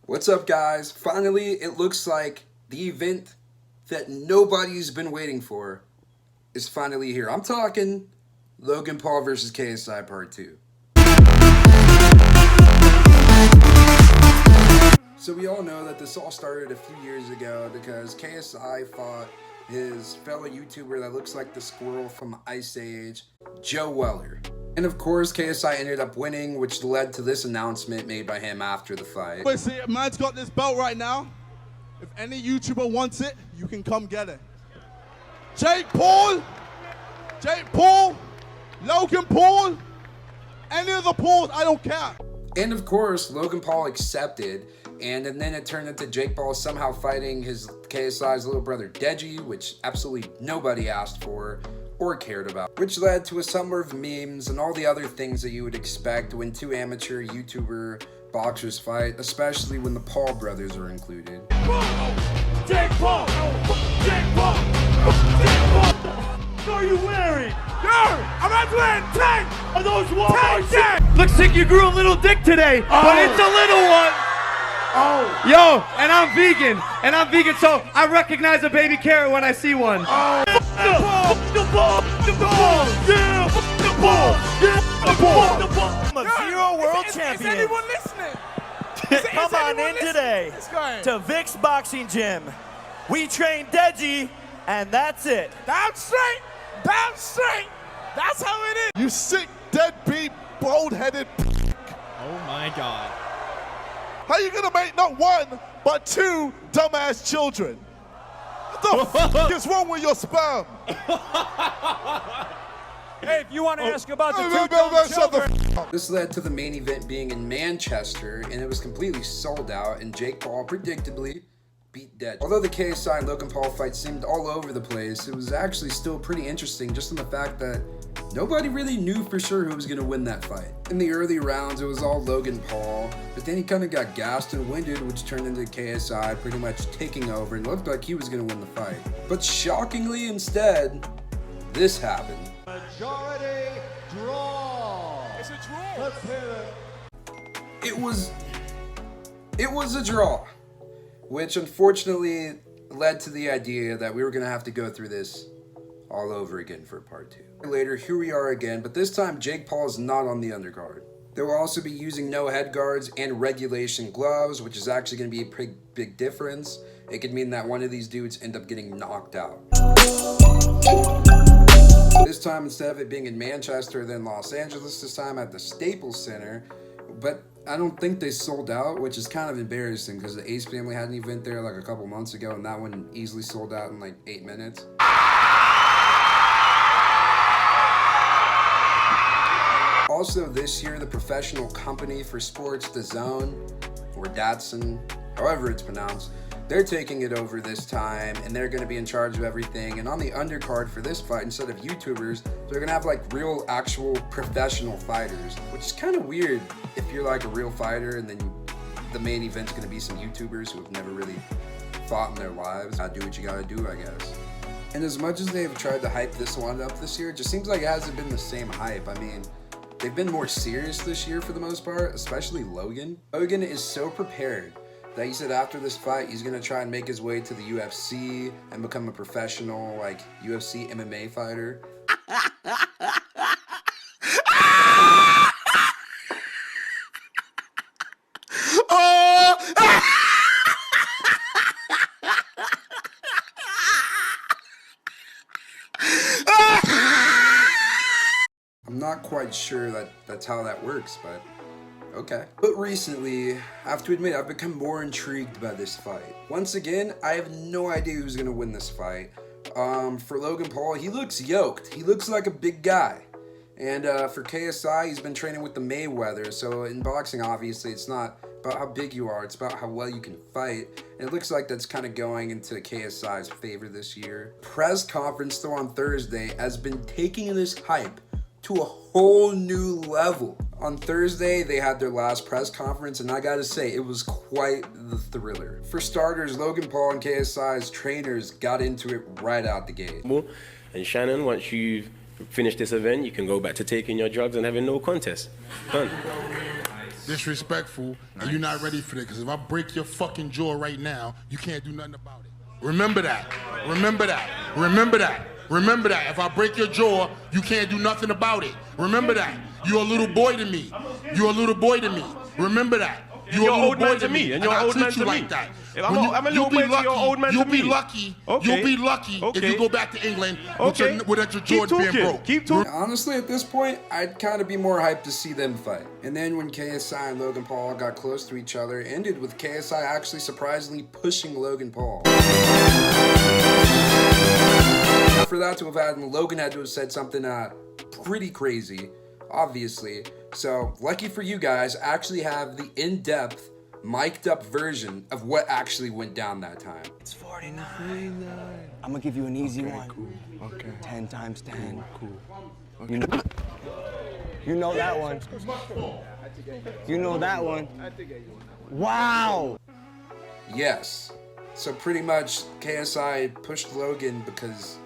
What's up, guys? Finally, it looks like the event that nobody's been waiting for is finally here. I'm talking Logan Paul versus KSI Part 2. So we all know that this all started a few years ago because KSI fought his fellow YouTuber that looks like the squirrel from Ice Age, Joe Weller. And of course, KSI ended up winning, which led to this announcement made by him after the fight. Wait, see, man's got this belt right now. If any YouTuber wants it, you can come get it. Jake Paul, Logan Paul, any of the Pauls, I don't care. And of course, Logan Paul accepted, and then it turned into Jake Paul somehow fighting his KSI's little brother Deji, which absolutely nobody asked for or cared about, which led to a summer of memes and all the other things that you would expect when two amateur YouTuber boxers fight, especially when the Paul brothers are included. Jake Paul! Jake Paul! Jake Paul! What are you wearing? I'm about to wear 10 of those Walmart shirts! Looks like you grew a little dick today, but it's a little one! Yo, and I'm vegan, so I recognize a baby carrot when I see one. The ball! I'm a zero world champion. Is anyone listening? Come on in today to Vic's Boxing Gym. We train Deji, and that's it. Down straight! Down straight! That's how it is! You sick, deadbeat, bald-headed Oh my God. How you gonna make not one, but two dumbass children? What the f is wrong with your sperm? Hey, if you want to ask about the two Shut the children... This led to the main event being in Manchester, and it was completely sold out, and Jake Paul predictably beat Deji. Although the KSI and Logan Paul fight seemed all over the place, it was actually still pretty interesting just in the fact that nobody really knew for sure who was going to win that fight. In the early rounds, it was all Logan Paul, but then he kind of got gassed and winded, which turned into KSI pretty much taking over and looked like he was going to win the fight. But shockingly instead, this happened. Majority draw. It's a draw. Let's hear it. It was a draw, which unfortunately led to the idea that we were going to have to go through this all over again for part 2. Later, here we are again, but this time Jake Paul is not on the undercard. They will also be using no head guards and regulation gloves, which is actually going to be a pretty big difference. It could mean that one of these dudes end up getting knocked out. This time, instead of it being in Manchester, then Los Angeles, this time at the Staples Center. But I don't think they sold out, which is kind of embarrassing because the Ace family had an event there like a couple months ago, and that one easily sold out in like 8 minutes. Also this year, the professional company for sports, DAZN, or DAZN, however it's pronounced, they're taking it over this time, and they're going to be in charge of everything. And on the undercard for this fight, instead of YouTubers, they're going to have like real, actual professional fighters, which is kind of weird if you're like a real fighter and then the main event's going to be some YouTubers who have never really fought in their lives. Do what you got to do, I guess. And as much as they've tried to hype this one up this year, it just seems like it hasn't been the same hype. I mean, they've been more serious this year for the most part, especially Logan. Logan is so prepared that he said after this fight, he's gonna try and make his way to the UFC and become a professional, like, UFC MMA fighter. I'm not quite sure that's how that works, but okay. But recently, I have to admit, I've become more intrigued by this fight. Once again, I have no idea who's gonna win this fight. For Logan Paul, he looks yoked. He looks like a big guy. And for KSI, he's been training with the Mayweather. So in boxing, obviously, it's not about how big you are, it's about how well you can fight. And it looks like that's kind of going into KSI's favor this year. Press conference, though, on Thursday has been taking this hype to a whole new level. On Thursday, they had their last press conference, and I gotta say, it was quite the thriller. For starters, Logan Paul and KSI's trainers got into it right out the gate. And Shannon, once you've finished this event, you can go back to taking your drugs and having no contest. Done. disrespectful, and you're not ready for it. Because if I break your fucking jaw right now, you can't do nothing about it. Remember that. Remember that. Remember that. Remember that. If I break your jaw, you can't do nothing about it. Remember that. You're a little boy to me. You're a little boy to me. Remember that. You're an old man to me, and you're an old man to me. Like that. I'm a little boy to you, you're an old man to me. You'll be lucky. You'll be lucky if you go back to England with your Jordan being broke. Keep talking. Honestly, at this point, I'd kind of be more hyped to see them fight. And then when KSI and Logan Paul got close to each other, it ended with KSI actually surprisingly pushing Logan Paul. For that to have happened, Logan had to have said something pretty crazy, obviously. So, lucky for you guys, I actually have the in-depth, mic'd up version of what actually went down that time. It's 49. I'm gonna give you an easy one. Cool. Okay. 10 times 10. Cool. Okay. You know that one. You know that one. Wow. Yes. So pretty much KSI pushed Logan because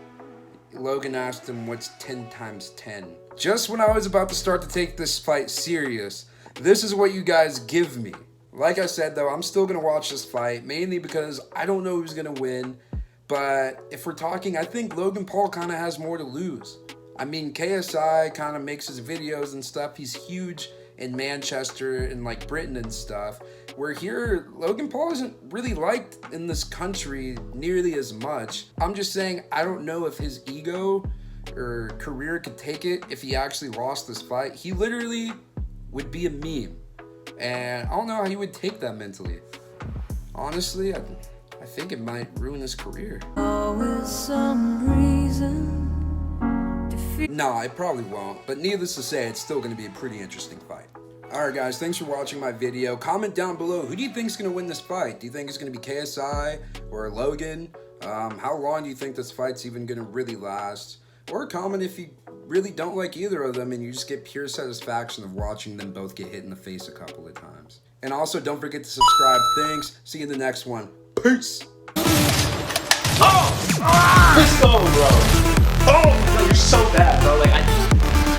Logan asked him what's 10 times 10. Just when I was about to start to take this fight serious, this is what you guys give me. Like I said though, I'm still going to watch this fight, mainly because I don't know who's going to win. But if we're talking, I think Logan Paul kind of has more to lose. I mean, KSI kind of makes his videos and stuff. He's huge in Manchester and like Britain and stuff. Where here, Logan Paul isn't really liked in this country nearly as much. I'm just saying, I don't know if his ego or career could take it if he actually lost this fight. He literally would be a meme. And I don't know how he would take that mentally. Honestly, I think it might ruin his career. No, it probably won't. But needless to say, it's still going to be a pretty interesting fight. Alright guys, thanks for watching my video. Comment down below, who do you think is going to win this fight? Do you think it's going to be KSI or Logan? How long do you think this fight's even going to really last? Or comment if you really don't like either of them and you just get pure satisfaction of watching them both get hit in the face a couple of times. And also, don't forget to subscribe. Thanks. See you in the next one. Peace! Oh! Let's go, bro! Oh! No, you're so bad, bro. Like,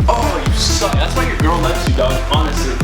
oh, you suck. That's why your girl left you, dog. Honestly.